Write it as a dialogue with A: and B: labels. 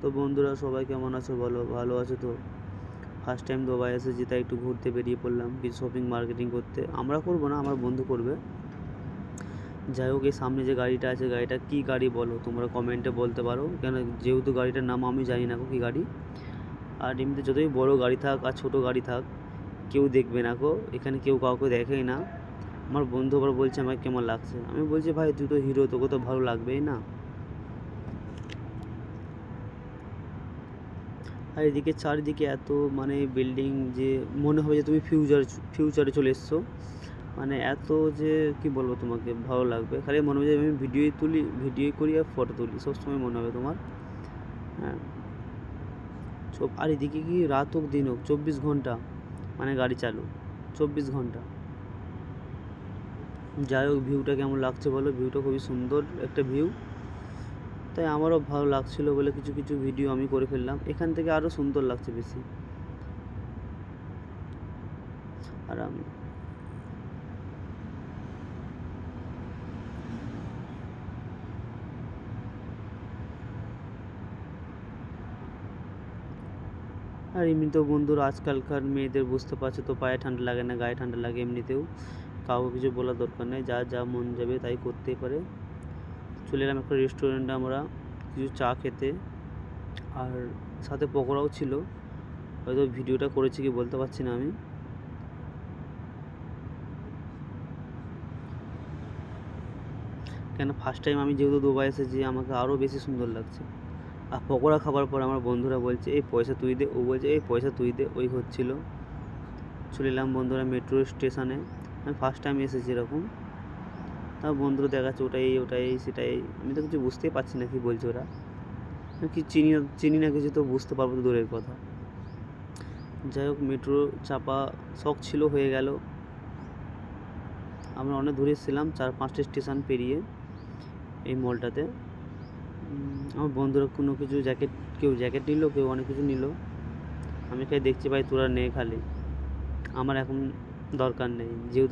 A: তো বন্ধুরা সবাই কেমন আছো বলো, ভালো আছো তো? ফার্স্ট টাইম দুবাই এসেছি, তাই একটু ঘুরতে বেরিয়ে পড়লাম, কিছু শপিং মার্কেটিং করতে। আমরা করবো না, আমার বন্ধু করবে। যাই হোক, এই সামনে যে গাড়িটা আছে, গাড়িটা কী গাড়ি বলো তোমরা কমেন্টে বলতে পারো, কেন যেহেতু গাড়িটার নাম আমি জানি না কী গাড়ি। আর এমনিতে যতই বড় গাড়ি থাক আর ছোট গাড়ি থাক, কেউ দেখবে না এখানে কেউ কাউকে দেখেই না। আমার বন্ধু আবার বলছে আমাকে কেমন লাগছে, আমি বলছি ভাই তুই তো হিরো, তোকে তো ভালো লাগবেই না। আর এদিকে চারিদিকে এত মানে বিল্ডিং, যে মনে হবে যে তুমি ফিউচারে চলে এসছো। মানে এত যে কি বলবো তোমাকে, ভালো লাগবে, খালি মনে হবে যে আমি ভিডিও করি আর ফটো তুলি, সবসময় মনে হবে তোমার। হ্যাঁ, আর এদিকে কি রাত হোক দিন হোক 24 ঘন্টা মানে গাড়ি চালু, 24 ঘন্টা। যাই হোক, ভিউটা কেমন লাগছে বলো, ভিউটা খুবই সুন্দর একটা ভিউ। তাই আমারও ভালো লাগছিলো বলে কিছু কিছু ভিডিও আমি করে ফেললাম। এখান থেকে আরও সুন্দর লাগছে বেশি। আর আমি আর এমনিতেও বন্ধুরা, আজকালকার মেয়েদের বুঝতে পারছো তো, পায়ে ঠান্ডা লাগে না, গায়ে ঠান্ডা লাগে। এমনিতেও কাউকে কিছু বলার দরকার নেই, যা যা মন যাবে তাই করতেই পারে। চলে এলাম একটা রেস্টুরেন্টে আমরা কিছু চা খেতে, আর সাথে পকোড়াও ছিল। হয়তো ভিডিওটা করেছি কি বলতে পারছি না আমি। কেন ফার্স্ট টাইম আমি যেহেতু দুবাই এসেছি, আমাকে আরও বেশি সুন্দর লাগছে। আর পকোড়া খাবার পর আমার বন্ধুরা বলছে এই পয়সা তুই দে, ও বলছে এই পয়সা তুই দে, ওই হচ্ছিল। চলে এলাম বন্ধুরা মেট্রো স্টেশনে। আমি ফার্স্ট টাইম এসেছি এরকম। তা বন্ধুরা দেখাচ্ছে ওটাই ওটাই সেটাই, আমি তো কিছু বুঝতেই পারছি না কী বলছে ওরা। আমি কি চিনি না কিছু, তো বুঝতে পারবো তো দূরের কথা। যাই হোক, মেট্রো চাপা শখ ছিল, হয়ে গেল। আমরা অনেক দূরে ছিলাম, 4-5টা স্টেশন পেরিয়ে এই মলটাতে। আমার বন্ধুরা কোনো কিছু কেউ জ্যাকেট নিল, কেউ অনেক কিছু নিল। আমি খালি দেখছি ভাই তোরা নে, খালি আমার এখন দরকার নেই, যেহেতু